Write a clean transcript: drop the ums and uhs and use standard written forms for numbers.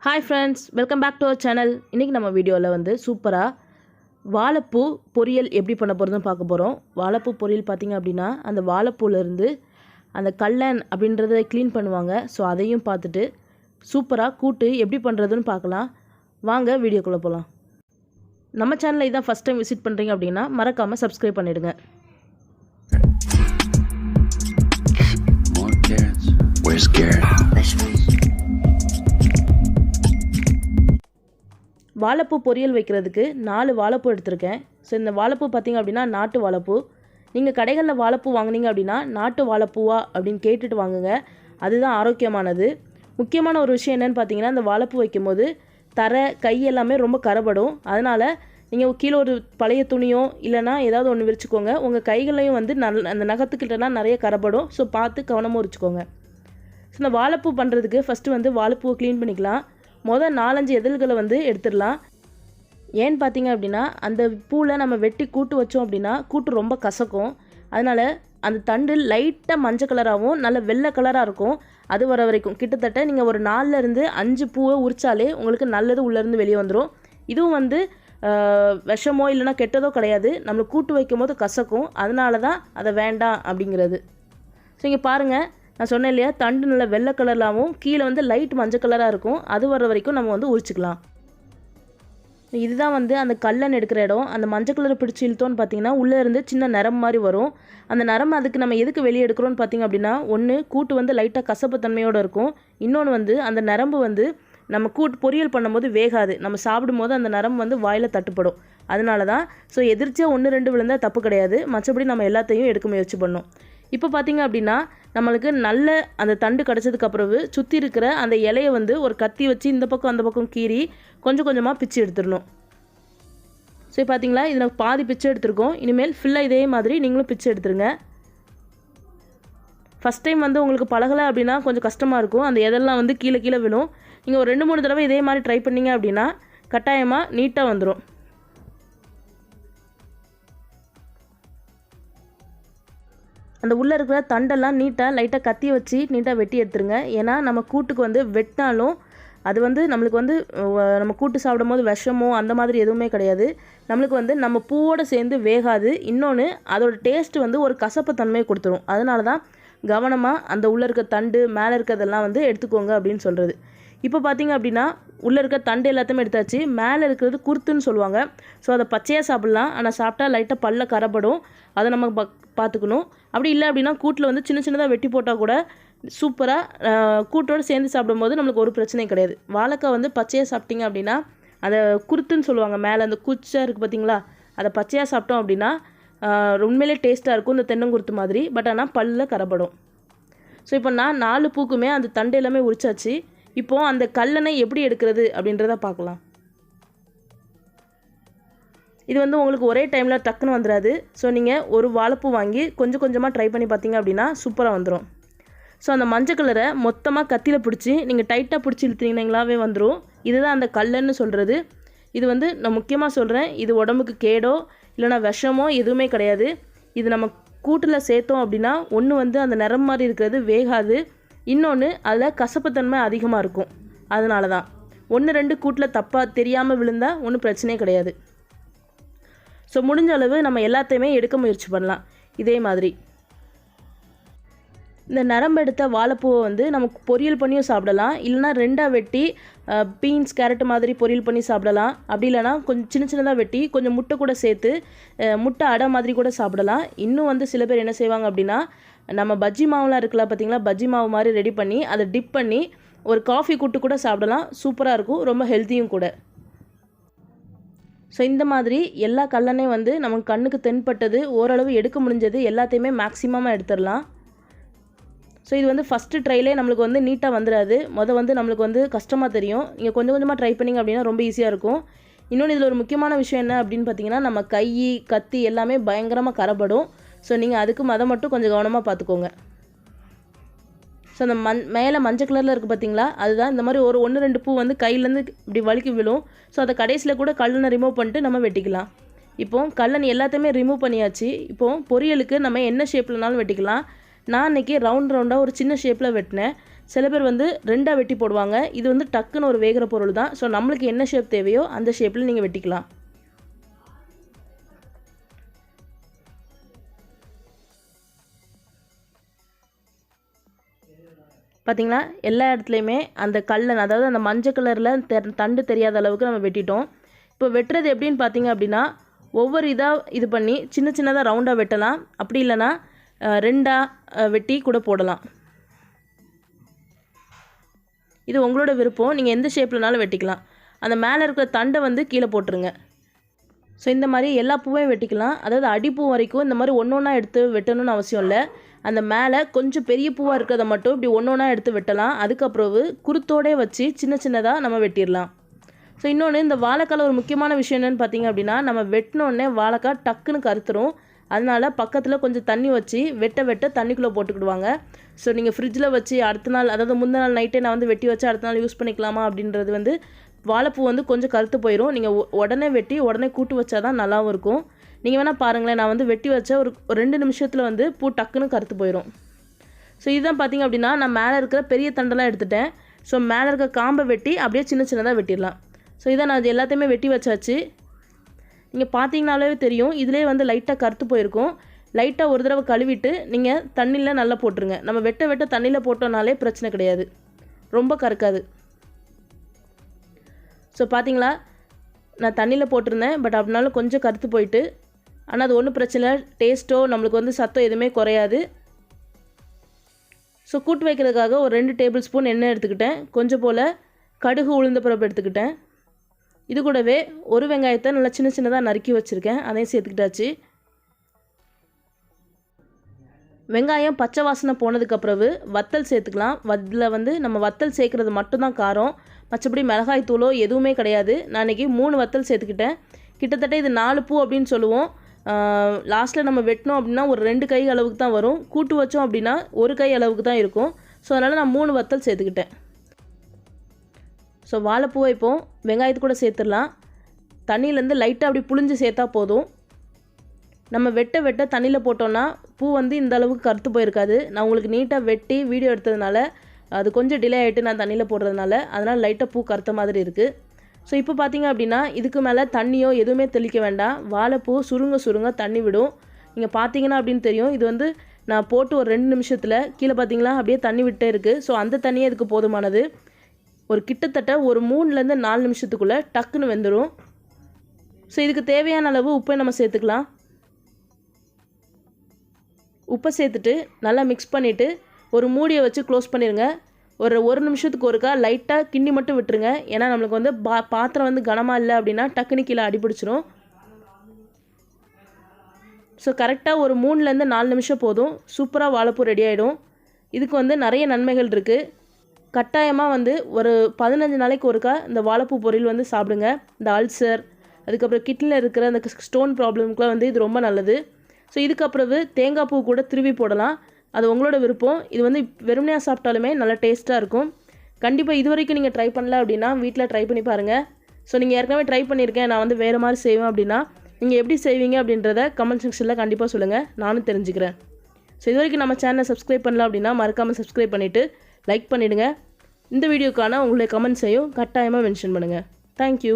Hi friends, welcome back to our channel. இன்னைக்கு நம்ம வீடியோவில் வந்து சூப்பராக வாழைப்பூ பொரியல் எப்படி பண்ண போகிறதுன்னு பார்க்க போகிறோம். வாழைப்பூ பொரியல் பார்த்திங்க அப்படின்னா அந்த வாழைப்பூலேருந்து அந்த கல்லன் அப்படின்றத க்ளீன் பண்ணுவாங்க. ஸோ அதையும் பார்த்துட்டு சூப்பராக கூட்டு எப்படி பண்ணுறதுன்னு பார்க்கலாம். வாங்க வீடியோக்குள்ளே போகலாம். நம்ம சேனலை இதான் ஃபஸ்ட் டைம் விசிட் பண்ணுறீங்க அப்படின்னா மறக்காமல் சப்ஸ்கிரைப் பண்ணிவிடுங்க. வாழைப்பூ பொரியல் வைக்கிறதுக்கு 4 வாழைப்பூ எடுத்திருக்கேன். ஸோ இந்த வாழைப்பூ பார்த்திங்க அப்படின்னா நாட்டு வாழைப்பூ. நீங்கள் கடைகளில் வாழைப்பூ வாங்கினீங்க அப்படின்னா நாட்டு வாழைப்பூவா அப்படின்னு கேட்டுட்டு வாங்குங்க. அதுதான் ஆரோக்கியமானது. முக்கியமான ஒரு விஷயம் என்னென்னு பார்த்தீங்கன்னா, இந்த வாழைப்பூ வைக்கும்போது தரை கை எல்லாமே ரொம்ப கரைபடும். அதனால் நீங்கள் கீழே ஒரு பழைய துணியோ இல்லைனா ஏதாவது ஒன்று விரிச்சுக்கோங்க. உங்கள் கைகளையும் வந்து அந்த நகத்துக்கிட்டலாம் நிறைய கரைபடும். ஸோ பார்த்து கவனமாக உரிச்சுக்கோங்க. ஸோ இந்த வாழைப்பூ பண்ணுறதுக்கு ஃபஸ்ட்டு வந்து வாழைப்பூவை க்ளீன் பண்ணிக்கலாம். மொதல் 4-5 எதழ்களை வந்து எடுத்துடலாம். ஏன்னு பார்த்தீங்க அப்படின்னா, அந்த பூவில் நம்ம வெட்டி கூட்டு வச்சோம் அப்படின்னா கூட்டு ரொம்ப கசக்கும். அதனால் அந்த தண்டு லைட்டாக மஞ்சள் கலராகவும் நல்ல வெள்ளை கலராக இருக்கும். அது வர வரைக்கும் கிட்டத்தட்ட நீங்கள் ஒரு 4-5 பூவை உரித்தாலே உங்களுக்கு நல்லது உள்ளேருந்து வெளியே வந்துடும். இதுவும் வந்து விஷமோ இல்லைனா கெட்டதோ கிடையாது. நம்மளுக்கு கூட்டு வைக்கும் போது கசக்கும். அதனால தான் அதை வேண்டாம் அப்படிங்கிறது. ஸோ இங்கே பாருங்கள், நான் சொன்னேன் இல்லையா, தண்டு நல்ல வெள்ளை கலராகவும் கீழே வந்து லைட் மஞ்சள் கலராக இருக்கும். அது வர வரைக்கும் நம்ம வந்து உரிச்சிக்கலாம். இதுதான் வந்து அந்த கல்லன் எடுக்கிற இடம். அந்த மஞ்சள் கலரை பிடிச்சி இழுத்தோன்னு பார்த்தீங்கன்னா உள்ளே இருந்து சின்ன நரம் மாதிரி வரும். அந்த நரம் அதுக்கு நம்ம எதுக்கு வெளியே எடுக்கிறோன்னு பார்த்தீங்க அப்படின்னா, ஒன்று கூட்டு வந்து லைட்டாக கசப்பு தன்மையோடு இருக்கும். இன்னொன்று வந்து அந்த நரம்பு வந்து நம்ம கூட்டு பொரியல் பண்ணும்போது வேகாது. நம்ம சாப்பிடும்போது அந்த நரம்பு வந்து வாயில் தட்டுப்படும். அதனால தான். ஸோ எதிர்ச்சியாக 1-2 விழுந்தால் தப்பு கிடையாது. மற்றபடி நம்ம எல்லாத்தையும் எடுக்க முயற்சி பண்ணோம். இப்போ பார்த்திங்க அப்படின்னா நம்மளுக்கு நல்ல அந்த தண்டு கிடச்சதுக்கப்புறவு சுற்றி இருக்கிற அந்த இலையை வந்து ஒரு கத்தி வச்சு இந்த பக்கம் அந்த பக்கம் கீறி கொஞ்சம் கொஞ்சமாக பிச்சு எடுத்துடணும். ஸோ பார்த்திங்களா, இதில் பாதி பிச்சு எடுத்துருக்கோம். இனிமேல் ஃபுல்லாக இதே மாதிரி நீங்களும் பிச்சு எடுத்துருங்க. ஃபஸ்ட் டைம் வந்து உங்களுக்கு பழகலை அப்படின்னா கொஞ்சம் கஷ்டமாக இருக்கும். அந்த எதெல்லாம் வந்து கீழே கீழே விழும். நீங்கள் ஒரு 2-3 தடவை இதே மாதிரி ட்ரை பண்ணிங்க அப்படின்னா கட்டாயமாக நீட்டாக வந்துடும். அந்த உள்ளே இருக்கிற தண்டெல்லாம் நீட்டாக லைட்டாக கத்தி வச்சு நீட்டாக வெட்டி எடுத்துருங்க. ஏன்னா நம்ம கூட்டுக்கு வந்து வெட்டினாலும் அது வந்து நம்மளுக்கு வந்து நம்ம கூட்டு சாப்பிடும் போது விஷமோ அந்த மாதிரி எதுவுமே கிடையாது. நம்மளுக்கு வந்து நம்ம பூவோடு சேர்ந்து வேகாது. இன்னொன்று அதோட டேஸ்ட்டு வந்து ஒரு கசப்பு தன்மையை கொடுத்துரும். அதனால தான் கவனமாக அந்த உள்ளே இருக்க தண்டு மேலே இருக்கிறதெல்லாம் வந்து எடுத்துக்கோங்க அப்படின்னு சொல்கிறது. இப்போ பார்த்திங்க அப்படின்னா உள்ளே இருக்க தண்டு எல்லாத்தையுமே எடுத்தாச்சு. மேலே இருக்கிறது குருத்துன்னு சொல்லுவாங்க. ஸோ அதை பச்சையாக சாப்பிட்லாம். ஆனால் சாப்பிட்டா லைட்டாக பல்ல கரைபடும். அதை நம்ம பார்த்துக்கணும். அப்படி இல்லை அப்படின்னா கூட்டில் வந்து சின்ன சின்னதாக வெட்டி போட்டால் கூட சூப்பராக கூட்டோடு சேர்ந்து சாப்பிடும்போது நம்மளுக்கு ஒரு பிரச்சனையும் கிடையாது. வாழைக்காய் வந்து பச்சையாக சாப்பிட்டிங்க அப்படின்னா அதை குருத்துன்னு சொல்லுவாங்க. மேலே அந்த குச்சா இருக்குது பார்த்திங்களா, அதை பச்சையாக சாப்பிட்டோம் அப்படின்னா உண்மையிலே டேஸ்ட்டாக இருக்கும், இந்த தென்னங்குருத்து மாதிரி. பட் ஆனால் பல்ல கரைபடும். ஸோ இப்போ நான் 4 பூக்குமே அந்த தண்டு எல்லாமே உரிச்சாச்சு. இப்போது அந்த கல்லனை எப்படி எடுக்கிறது அப்படின்றத பார்க்கலாம். இது வந்து உங்களுக்கு ஒரே டைமில் டக்குன்னு வந்துடாது. ஸோ நீங்கள் ஒரு வாழைப்பூ வாங்கி கொஞ்சம் கொஞ்சமாக ட்ரை பண்ணி பார்த்தீங்க அப்படின்னா சூப்பராக வந்துடும். ஸோ அந்த மஞ்சள் கலரை மொத்தமாக கத்தியில் பிடிச்சி நீங்கள் டைட்டாக பிடிச்சி இழுத்தீங்கன்னாவே வந்துடும். இதுதான் அந்த கல்லன்னு சொல்கிறது. இது வந்து நான் முக்கியமாக சொல்கிறேன், இது உடம்புக்கு கேடோ இல்லைனா விஷமோ எதுவுமே கிடையாது. இது நம்ம கூட்டில் சேர்த்தோம் அப்படின்னா ஒன்று வந்து அந்த நிறம் மாதிரி இருக்கிறது வேகாது. இன்னொன்று அதில் கசப்புத்தன்மை அதிகமாக இருக்கும். அதனால தான் 1-2 கூட்டில் தப்பாக தெரியாமல் விழுந்தால் ஒன்றும் பிரச்சனையே கிடையாது. ஸோ முடிஞ்ச அளவு நம்ம எல்லாத்தையுமே எடுக்க முயற்சி பண்ணலாம். இதே மாதிரி இந்த நரம்பு எடுத்த வாழைப்பூவை வந்து நமக்கு பொரியல் பண்ணியும் சாப்பிடலாம். இல்லைனா 2ஆக வெட்டி பீன்ஸ் கேரட் மாதிரி பொரியல் பண்ணி சாப்பிடலாம். அப்படி இல்லைனா கொஞ்சம் சின்ன சின்னதாக வெட்டி கொஞ்சம் முட்டை கூட சேர்த்து முட்டை அடை மாதிரி கூட சாப்பிடலாம். இன்னும் வந்து சில பேர் என்ன செய்வாங்க அப்படின்னா, நம்ம பஜ்ஜி மாவுலாம் இருக்குல்ல பார்த்திங்களா, பஜ்ஜி மாவு மாதிரி ரெடி பண்ணி அதை டிப் பண்ணி ஒரு காஃபி கூட்டு கூட சாப்பிடலாம். சூப்பராக இருக்கும், ரொம்ப ஹெல்த்தியும் கூட. ஸோ இந்த மாதிரி எல்லா கல்லனையும் வந்து நமக்கு கண்ணுக்கு தென்பட்டது ஓரளவு எடுக்க முடிஞ்சது எல்லாத்தையுமே மேக்ஸிமமாக எடுத்துடலாம். ஸோ இது வந்து ஃபஸ்ட்டு ட்ரைலே நம்மளுக்கு வந்து நீட்டாக வந்துடாது. வந்து நம்மளுக்கு வந்து கஷ்டமாக தெரியும். நீங்கள் கொஞ்சம் கொஞ்சமாக ட்ரை பண்ணிங்க அப்படின்னா ரொம்ப ஈஸியாக இருக்கும். இன்னொன்று இதில் ஒரு முக்கியமான விஷயம் என்ன அப்படின்னு பார்த்தீங்கன்னா, நம்ம கை கத்தி எல்லாமே பயங்கரமாக கரைபடும். ஸோ நீங்கள் அதுக்கு அதை மட்டும் கொஞ்சம் கவனமாக பார்த்துக்கோங்க. ஸோ அந்த மேலே மஞ்சள் கலரில் இருக்குது பார்த்திங்களா, அதுதான் இந்த மாதிரி ஒரு 1-2 பூ வந்து கையிலேருந்து இப்படி வலிக்கு விழும். ஸோ அதை கடைசியில் கூட கல்லனை ரிமூவ் பண்ணிட்டு நம்ம வெட்டிக்கலாம். இப்போது கல்லன் எல்லாத்தையுமே ரிமூவ் பண்ணியாச்சு. இப்போது பொரியலுக்கு நம்ம என்ன ஷேப்லனாலும் வெட்டிக்கலாம். நான் இன்றைக்கி ரவுண்டாக ஒரு சின்ன ஷேப்பில் வெட்டினேன். சில பேர் வந்து 2ஆக வெட்டி போடுவாங்க. இது வந்து டக்குன்னு ஒரு வேகிற பொருள் தான். ஸோ நம்மளுக்கு என்ன ஷேப் தேவையோ அந்த ஷேப்பில் நீங்கள் வெட்டிக்கலாம். பார்த்திங்களா, எல்லா இடத்துலையுமே அந்த கல்லன், அதாவது அந்த மஞ்சள் கலரில் தண்டு தெரியாத அளவுக்கு நம்ம வெட்டிட்டோம். இப்போ வெட்டுறது எப்படின்னு பார்த்தீங்க அப்படின்னா, ஒவ்வொரு இதாக இது பண்ணி சின்ன சின்னதாக ரவுண்டாக வெட்டலாம். அப்படி இல்லைனா 2ஆக வெட்டி கூட போடலாம். இது உங்களோட விருப்பம். நீங்கள் எந்த ஷேப்லனாலும் வெட்டிக்கலாம். அந்த மேலே இருக்கிற தண்டை வந்து கீழே போட்டுருங்க. ஸோ இந்த மாதிரி எல்லா பூவையும் வெட்டிக்கலாம். அதாவது அடிப்பூ வரைக்கும் இந்த மாதிரி ஒன்று ஒன்றா எடுத்து வெட்டணும்னு அவசியம் இல்லை. அந்த மேலே கொஞ்சம் பெரிய பூவாக இருக்கிறத மட்டும் இப்படி ஒன்று ஒன்றா எடுத்து வெட்டலாம். அதுக்கப்புறம் குருத்தோடே வச்சு சின்ன சின்னதாக நம்ம வெட்டிடலாம். ஸோ இன்னொன்று, இந்த வாழைக்கால ஒரு முக்கியமான விஷயம் என்னென்னு பார்த்தீங்க அப்படின்னா, நம்ம வெட்டினோடனே வாழைக்காய் டக்குன்னு கருத்துரும். அதனால் பக்கத்தில் கொஞ்சம் தண்ணி வச்சு வெட்ட வெட்ட தண்ணிக்குள்ளே போட்டுக்கிடுவாங்க. ஸோ நீங்கள் ஃப்ரிட்ஜில் வச்சு அடுத்த நாள், அதாவது முந்தின நாள் நைட்டே நான் வந்து வெட்டி வச்சு அடுத்த நாள் யூஸ் பண்ணிக்கலாமா அப்படின்றது வந்து வாழைப்பூ வந்து கொஞ்சம் கருத்து போயிடும். நீங்கள் உடனே வெட்டி உடனே கூட்டு வச்சா தான் நல்லாவும் இருக்கும். நீங்கள் வேணால் பாருங்களேன், நான் வந்து வெட்டி வச்ச ஒரு 2 நிமிஷத்தில் வந்து பூ டக்குன்னு கருத்து போயிடும். ஸோ இதுதான் பார்த்திங்க அப்படின்னா, நான் மேலே இருக்கிற பெரிய தண்டெல்லாம் எடுத்துட்டேன். ஸோ மேலே இருக்க காம்பை வெட்டி அப்படியே சின்ன சின்னதாக வெட்டிடலாம். ஸோ இதை நான் அது எல்லாத்தையுமே வெட்டி வச்சாச்சு. நீங்கள் பார்த்தீங்கனாலே தெரியும், இதிலே வந்து லைட்டாக கருத்து போயிருக்கும். லைட்டாக ஒரு தடவை கழுவிட்டு நீங்கள் தண்ணியில் நல்லா போட்டுருங்க. நம்ம வெட்ட வெட்ட தண்ணியில் போட்டோம்னாலே பிரச்சனை கிடையாது, ரொம்ப கருக்காது. ஸோ பார்த்தீங்களா, நான் தண்ணியில் போட்டிருந்தேன். பட் அப்படினாலும் கொஞ்சம் கருத்து போயிட்டு, ஆனால் அது ஒன்றும் பிரச்சனை இல்லை. டேஸ்ட்டோ நம்மளுக்கு வந்து சத்தம் எதுவுமே குறையாது. ஸோ கூட்டு வைக்கிறதுக்காக ஒரு 2 டேபிள் ஸ்பூன் எண்ணெய் எடுத்துக்கிட்டேன். கொஞ்சம் போல் கடுகு உளுந்த பருப்பு எடுத்துக்கிட்டேன். இது கூடவே ஒரு வெங்காயத்தை நல்லா சின்ன சின்னதாக நறுக்கி வச்சுருக்கேன், அதையும் சேர்த்துக்கிட்டாச்சு. வெங்காயம் பச்சை வாசனை போனதுக்கப்புறவு வத்தல் சேர்த்துக்கலாம். அதில் வந்து நம்ம வத்தல் சேர்க்குறது மட்டும்தான் காரம், மற்றபடி மிளகாய் தூளோ எதுவுமே கிடையாது. நான் இன்றைக்கி 3 வத்தல் சேர்த்துக்கிட்டேன். கிட்டத்தட்ட இது 4 பூ அப்படின்னு சொல்லுவோம். லாஸ்ட்டில் நம்ம வெட்டினோம் அப்படின்னா ஒரு 2 கை அளவுக்கு தான் வரும். கூட்டு வச்சோம் அப்படின்னா 1 கை அளவுக்கு தான் இருக்கும். ஸோ அதனால் நான் 3 வத்தல் சேர்த்துக்கிட்டேன். ஸோ வாழைப்பூவை இப்போ வெங்காயத்து கூட சேர்த்துடலாம். தண்ணியிலேருந்து லைட்டாக அப்படி புளிஞ்சு சேர்த்தா போதும். நம்ம வெட்ட வெட்ட தண்ணியில் போட்டோன்னா பூ வந்து இந்த அளவுக்கு கருத்து போயிருக்காது. நான் உங்களுக்கு நீட்டாக வெட்டி வீடியோ எடுத்ததுனால அது கொஞ்சம் டிலே ஆகிட்டு நான் தண்ணியில் போடுறதுனால, அதனால் லைட்டாக பூ கருத்த மாதிரி இருக்குது. ஸோ இப்போ பார்த்தீங்க அப்படின்னா இதுக்கு மேலே தண்ணியோ எதுவுமே தெளிக்க வேண்டாம். வாழைப்பூ சுருங்க சுருங்க தண்ணி விடும். நீங்கள் பார்த்தீங்கன்னா அப்படின்னு தெரியும். இது வந்து நான் போட்டு ஒரு 2 நிமிஷத்தில் கீழே பார்த்தீங்களா அப்படியே தண்ணி விட்டே இருக்குது. ஸோ அந்த தண்ணியே இதுக்கு போதுமானது. ஒரு கிட்டத்தட்ட ஒரு 3லேருந்து 4 நிமிஷத்துக்குள்ளே டக்குன்னு வெந்துடும். ஸோ இதுக்கு தேவையான அளவு உப்பை நம்ம சேர்த்துக்கலாம். உப்பை சேர்த்துட்டு நல்லா மிக்ஸ் பண்ணிவிட்டு ஒரு மூடியை வச்சு க்ளோஸ் பண்ணிடுங்க. ஒரு நிமிஷத்துக்கு ஒருக்கா லைட்டாக கிண்டி மட்டும் விட்டுருங்க. ஏன்னா நம்மளுக்கு வந்து பாத்திரம் வந்து கனமாக இல்லை அப்படின்னா டக்குன்னு கீழே அடிபிடிச்சிரும். ஸோ கரெக்டாக ஒரு 3லேருந்து 4 நிமிஷம் போதும், சூப்பராக வாழைப்பூ ரெடி ஆகிடும். இதுக்கு வந்து நிறைய நன்மைகள் இருக்குது. கட்டாயமாக வந்து ஒரு 15 நாளைக்கு ஒருக்கா இந்த வாழைப்பூ பொரியல் வந்து சாப்பிடுங்க. இந்த அல்சர், அதுக்கப்புறம் கிட்னியில் இருக்கிற அந்த ஸ்டோன் ப்ராப்ளம்க்குலாம் வந்து இது ரொம்ப நல்லது. ஸோ இதுக்கப்புறம் தேங்காய் பூ கூட திருவி போடலாம், அது உங்களோட விருப்பம். இது வந்து வெறுமனையாக சாப்பிட்டாலுமே நல்லா டேஸ்ட்டாக இருக்கும். கண்டிப்பாக இது வரைக்கும் நீங்கள் ட்ரை பண்ணல அப்படின்னா வீட்டில் ட்ரை பண்ணி பாருங்கள். ஸோ நீங்கள் ஏற்கனவே ட்ரை பண்ணியிருக்கேன், நான் வந்து வேறு மாதிரி செய்வேன் அப்படின்னா நீங்கள் எப்படி செய்வீங்க அப்படின்றத கமெண்ட் செக்ஷனில் கண்டிப்பாக சொல்லுங்கள், நானும் தெரிஞ்சுக்கிறேன். ஸோ இது வரைக்கும் நம்ம சேனலை சப்ஸ்கிரைப் பண்ணல அப்படின்னா மறக்காமல் சப்ஸ்கிரைப் பண்ணிவிட்டு லைக் பண்ணிவிடுங்க. இந்த வீடியோக்கான உங்களுடைய கமெண்ட்ஸையும் கட்டாயமாக மென்ஷன் பண்ணுங்கள். தேங்க்யூ.